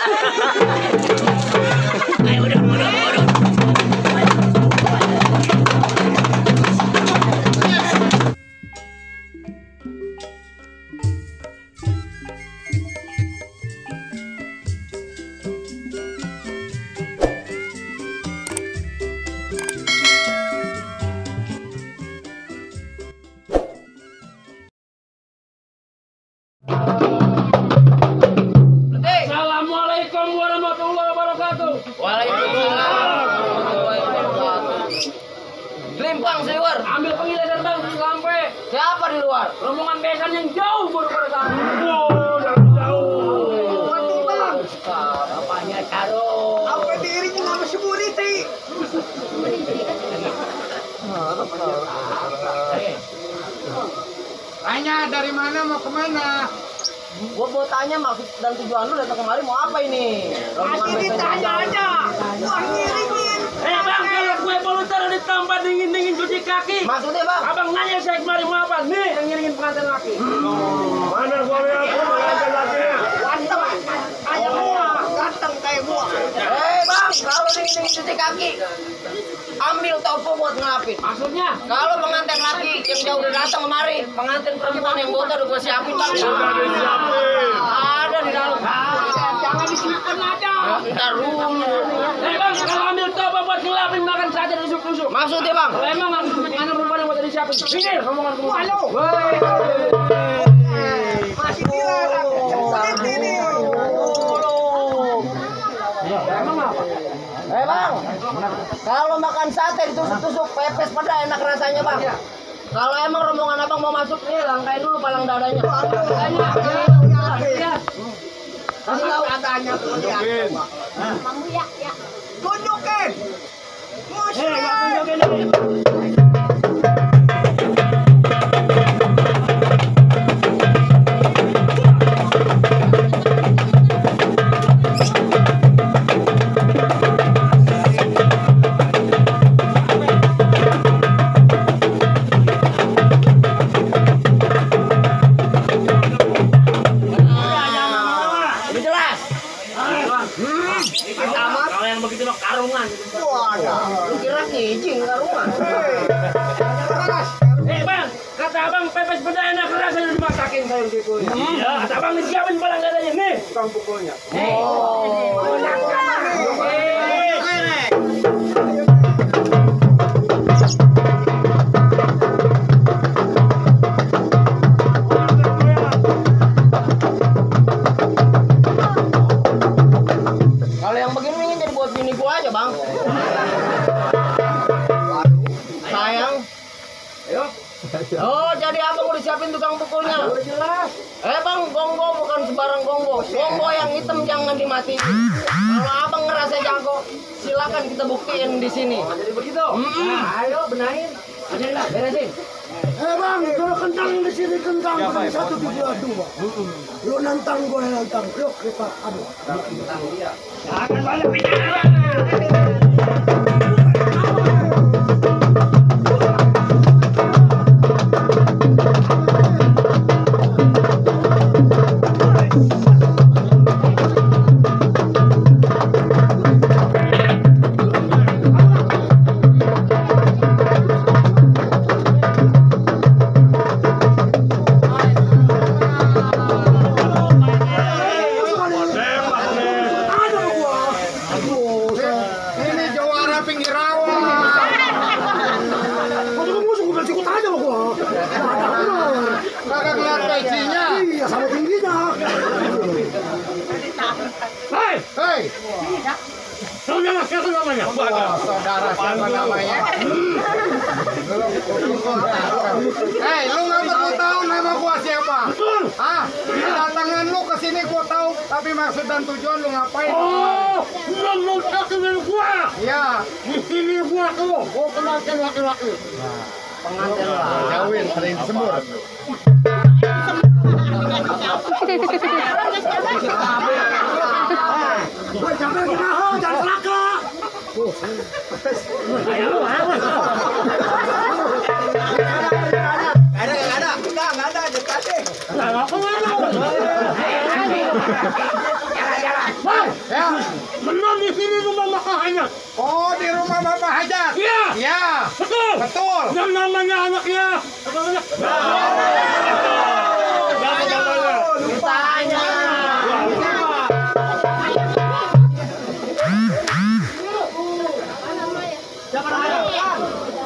Ayo udah. Assalamualaikum warahmatullahi wabarakatuh. Waalaikumsalam warahmatullahi wabarakatuh. Limpang seliwer. Ambil pengilas terbang sampai Siapa di luar? rombongan besan yang jauh baru pada sana. Wow, jauh. Bang. Bapaknya Caro. Apa diiring sama security? Tanya dari mana mau kemana? Gua mau tanya maksud dan tujuan lu datang kemari mau apa ini? Masih ditanya aja. Gua ngiringin. Bang, kalau gue volunteer di tempat dingin cuci kaki. Maksudnya bang? Abang nanya saya kemari mau apa? Nih yang ngiringin pengantin laki. Mana gua lihat pengantin lakinya? Ganteng. Kayak gua. Ganteng kayak gua. Bang, kalau dingin cuci kaki, ambil topo buat ngelapin. Maksudnya? Kalau pengantin laki yang jauh udah datang kemari, pengantin perempuan yang bocor udah gue siapin bang. Ada di dalam. Jangan disimpan aja. Ntar dulu. Bang, kalau ambil topo buat ngelapin makan saja tusuk-tusuk. Maksudnya bang? Kalau emang harus pengantin perempuan yang buat disiapin. Pinggir, rombongan semua. Halo. Masih dilarang. Seperti ini. Emang apa? Bang, kalau makan sate ditusuk-tusuk pepes pada enak rasanya bang. Kalau emang rombongan abang mau masuk nih, langkain dulu palang dadanya. Kasih tahu Adanya tunjukin. tunjukin. Muslim. Lebih jelas. Kalau yang begitu mah karungan. Lu kira kijing karungan. Bang, kata abang pepes beda enak rasanya dimasakin saya gitu. Iya, kata abang disiapin palang dadanya nih. Tukang pukulnya. Kalau yang begini ingin jadi buat bini gua aja bang. Sayang. Ayo. Oh, jadi abang udah siapin tukang pukulnya. Udah jelas. Bang, gonggo bukan sembarang gonggo. Gonggo yang hitam jangan dimatiin. Kalau abang ngerasa jago, silakan kita buktiin di sini. Jadi begitu. Nah, ayo benahin. Ajarin lah, beresin. Bang, kalau kentang di sini kentang paling 132. Lu nantang gua nantang. Yuk kita adu. Jangan banyak bicara. Ini juara pinggir rawa. Kalau kamu musuh gue ikut aja sama gua. Kagak ngeliat pecinya. Iya, sama tingginya. Hei. Saudara siapa namanya? Wah, saudara siapa namanya? Hei, lu nggak perlu tahu nama gua siapa? Ah, kedatangan lu ke sini gua tahu, tapi maksud dan tujuan lu ngapain? Oh, lu mau takutin gua? Iya. Di sini gua tuh, gua pengantin laki-laki. Pengantin lah. Kawin sering disebut. Jangan kenal, jangan celaka. Nggak ada, dekatnya. Jalan. Ya. Benar di sini rumah makanya. Oh, di rumah Bapak Hajat. Iya. Ya. Betul. Betul. Yang namanya anaknya. Apa namanya? Ditanya.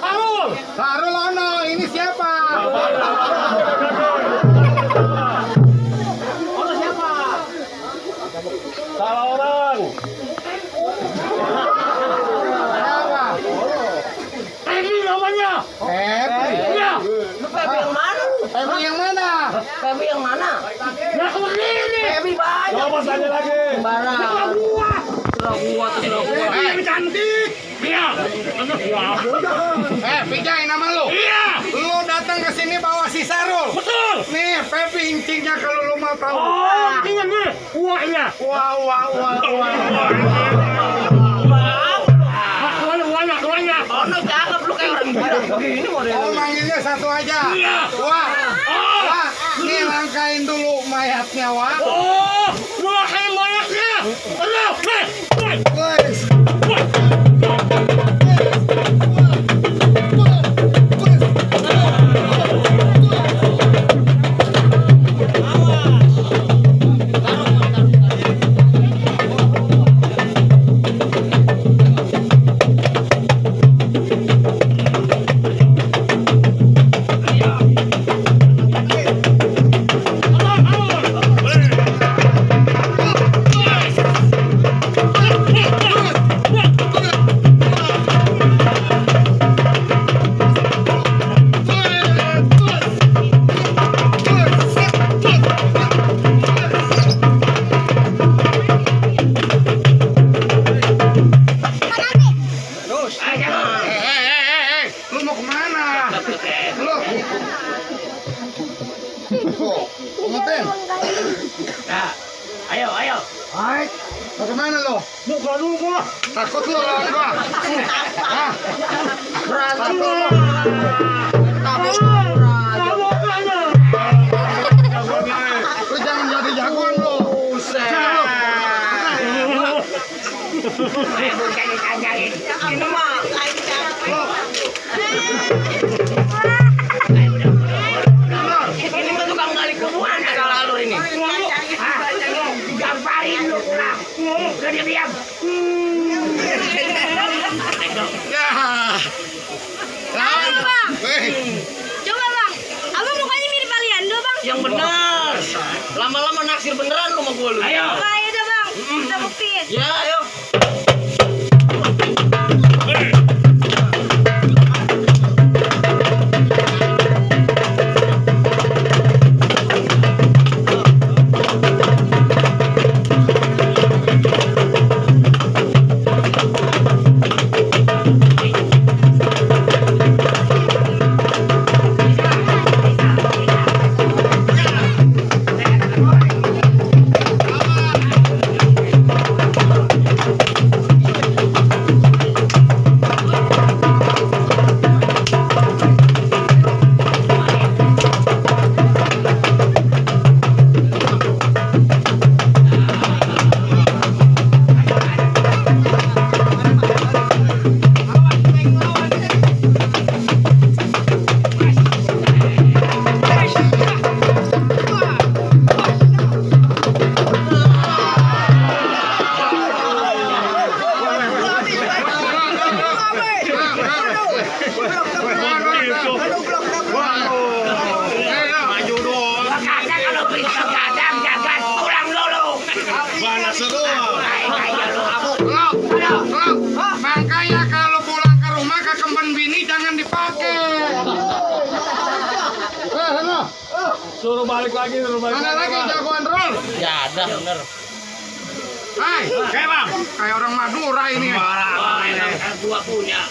Arul. Sarul Ono, ini siapa? Ono siapa? Salah orang. Siapa? Ini namanya. Febri. Iya. Lu Feby yang mana? Febri yang mana? Feby yang mana? Ya ini. Feby banyak. Coba tanya lagi. Barang. Terserah gua. Ini cantik. Iya. Vijay nama lu? Iya. Lu datang ke sini bawa si Sarul. Betul. Nih, Febri incingnya kalau lu mau tahu. Oh, ini nih. Uangnya. Wah. Uangnya. Ono cakep lu kayak orang gila. Begini model. Oh, manggilnya satu aja. Iya. Wah. Oh. Wah, nih langkain dulu mayatnya, Wah. Oh, luahin mayatnya. Ayo, Guys. Lu mau kemana? Lu. Tuh, ngetin. Ayo. Hai. Mau kemana lu? Buka dulu gua. Takut lu lawan gua? Hah? Berantem lu. Lu jangan jadi jagoan lu. Ini mah. Ini mah tukang gali kuburan kalau alur ini. Gamparin lu pulang. Udah diam. Ya. Lawan. Bang. Weh. Coba bang, abang mukanya mirip Aliando bang. Yang benar. Lama-lama naksir beneran lu sama gua lu. Ayo. Wah ya udah bang, kita buktiin. Ya, ayo. Makanya kalau pulang ke rumah ke kemben bini jangan dipakai. Halo. Suruh balik lagi. Mana lagi jagoan roll? Ya ada bener. Hai, kayak bang, kayak orang Madura ini. Gua punya.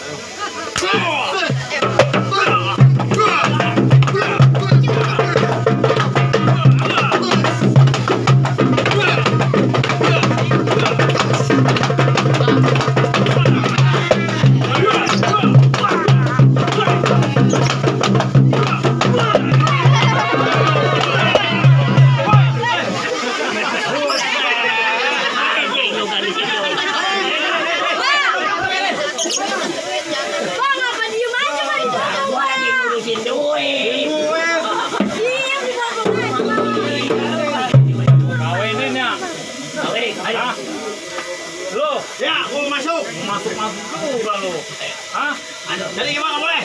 Oke, ayo. Lu, ya, aku mau masuk. Masuk juga lu. Hah? Jadi gimana boleh?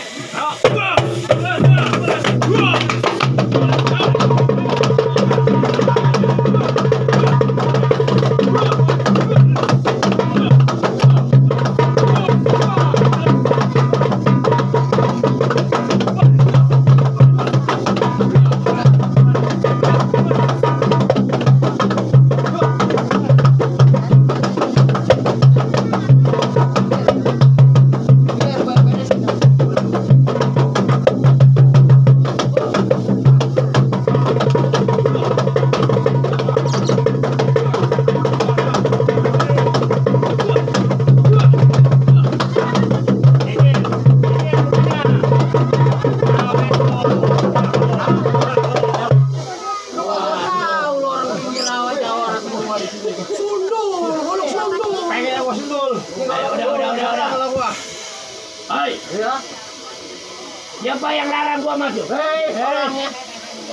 Siapa yang larang gua masuk? Orangnya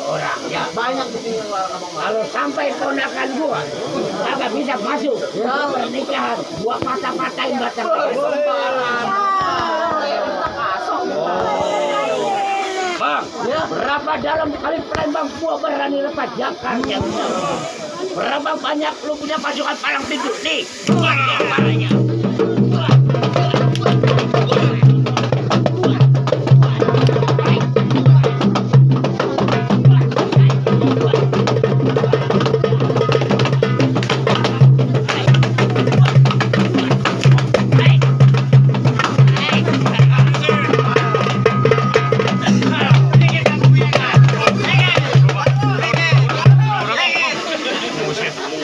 Orangnya. banyak di sini yang larang abang. Kalau sampai ponakan gua kagak bisa masuk pernikahan, gua patah-patahin batang. Bang, berapa dalam kali Palembang gua berani lepas jakar yang berapa banyak lu punya pasukan palang pintu nih? Parahnya.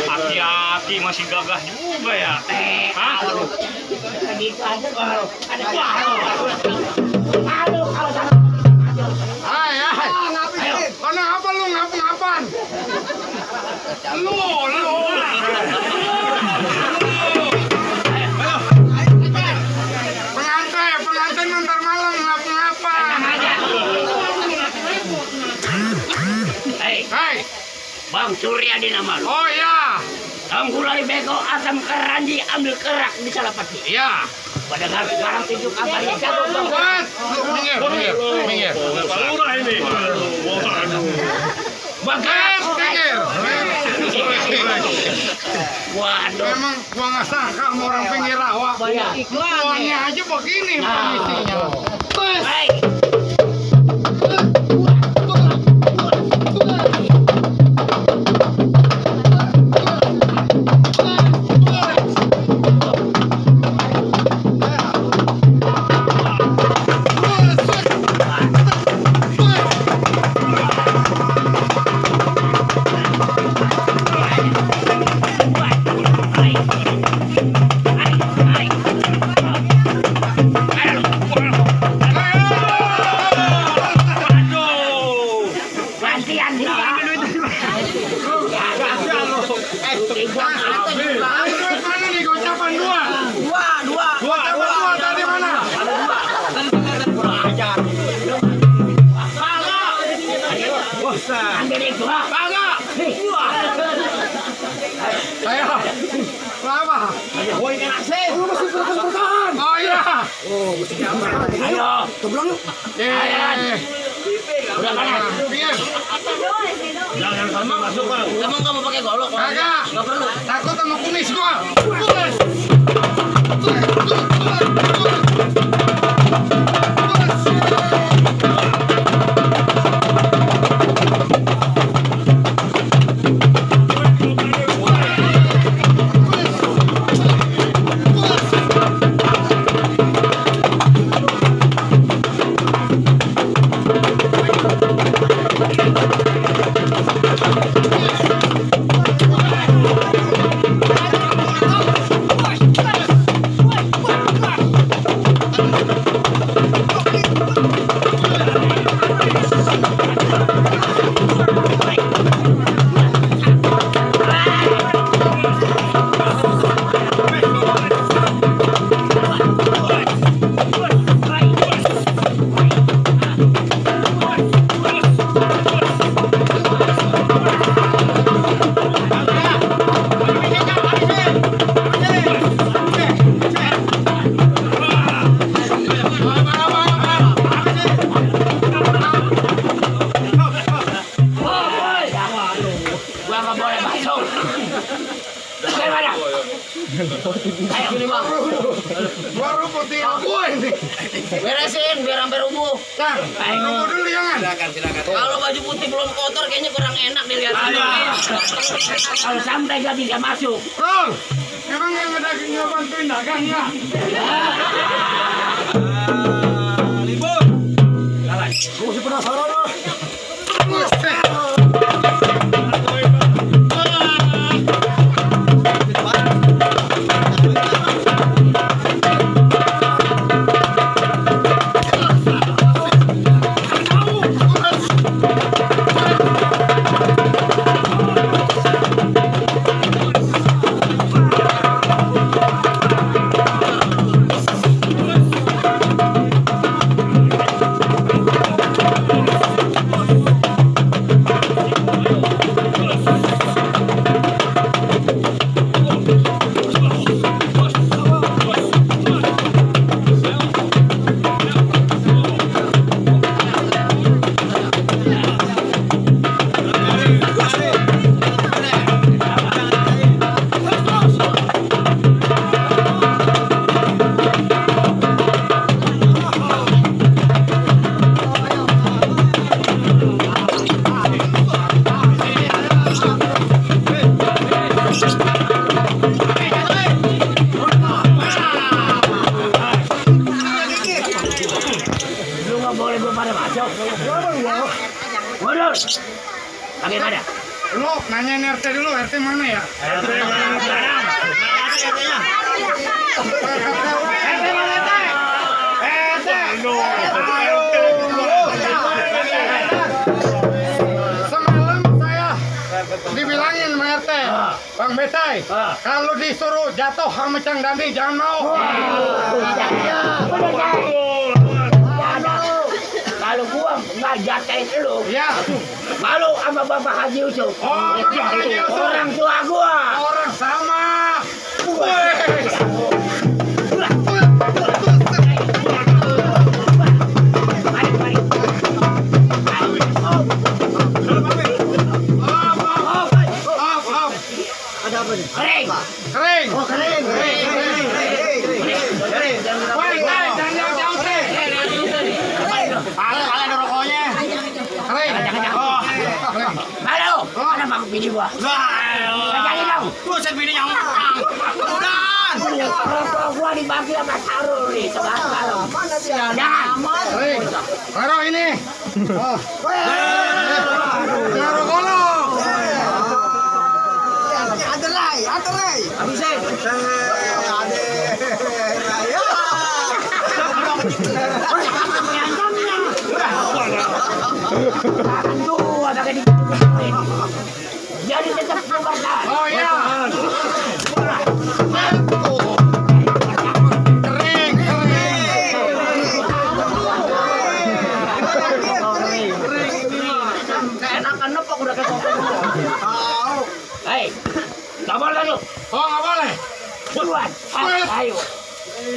Hati-hati masih gagah juga ya. Hah? Gitu aja kalau ada kalau Hai. Kenapa lu ngapa-ngapan? Lu. Pengantin ntar malam ngapa-ngapa. Hai. Bang Suryadi nama lu. Oh ya. Tanggulai bego asam keranji ambil kerak di Salapati. Iya. Padahal sekarang tunjuk kabarnya jago bang. Buat. Minggir. Lurah ini. Minggir. Waduh. Memang gua nggak sangka sama orang pinggir rawa. Banyak Uangnya aja begini permisinya. Hai. Gantian dia. Duit mana nih gocapan dua? Dua tadi mana? Ambil itu. Kagak. Saya. Apa? Woi kan akses. Oh iya. Ayo. Udah panas. Pinggir. Jangan sampai masuk bang. Emang kamu pakai golok? Kagak. Nggak perlu. Takut sama kumis gua. Ayo ini bang. Baru putih aku ini. Beresin biar sampai rubuh. Kang, tunggu dulu jangan. Kalau baju putih belum kotor kayaknya kurang enak dilihat. Kalau sampai gak bisa masuk. Bang, emang yang dagingnya bantuin dagang ya? Lu nggak boleh belum pada masuk. Mundur. Bagaimana? Lu nanyain RT dulu, RT mana ya? RT mana sekarang? Semalam saya dibilangin sama RT, Bang Besai, kalau disuruh jatuh sama Cang Dandi jangan mau. Kalau gua nggak jagain lu, Ya, malu sama Bapak Haji Yusuf. oh Bapak Haji Yusuf. Orang tua gua. Orang sama. Wih. Mari, mari. Op. Kering. Kering. Oh kering. Woi, jangan jauh-jauh sih. Ada rokoknya. Kering. Oh, kering. Halo, mana bang bini gua? Kajangin dong. Buset bini yang matang. Udah. Rokok gua dibagi sama Sarul nih, sebelah malam. Jangan. Kering. Taruh ini. Oh. Taruh kolong. Tuh, ada kayak jadi tetap bertahan. Oh iya. Kering. Keenakan nepok udah kesopok. Hei, nggak boleh lu. Oh nggak boleh. Duluan. Ayo.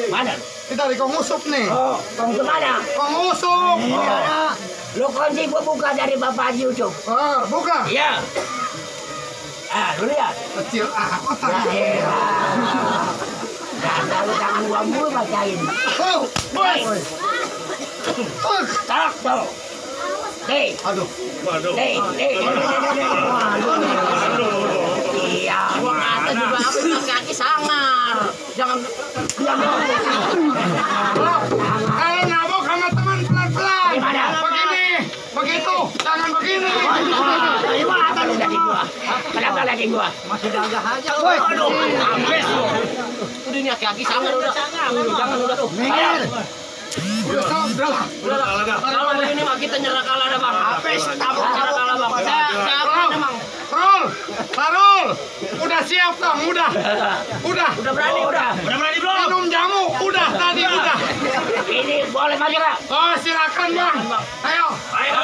Mana? Kita di Kong Usup nih. Oh, kau kemana? Kong Usup. Lu kunci gua buka dari Bapak Haji Yusuf. Oh, buka. Iya. Lu lihat. Kecil apa Ya tadi? elah. Jangan lu tangan gua mulu bacain. Oh, boy. Tak tuh. Hei, Aduh. hei. Iya. Gua kata juga apa bilang kaki sangar. Jangan Kalau nabok sama teman pelan-pelan. Gimana? Begini, begitu, jangan begini. Dari mana lu lagi gua? Kenapa lagi gua? masih gagah aja. Woi. Aduh, ambes lu. Udah nih kaki sangar udah. Jangan udah tuh. Udah tahu, udah lah. Kalau begini mah kita nyerah kalah dah bang. Apes, tabrak nyerah kalah bang. Saya Rol, bang. Rol, Tarul, udah siap dong, udah. Udah berani udah. Udah berani belum? Minum jamu, udah tadi udah. Ini boleh maju nggak? Oh silakan bang, ayo. Ayo.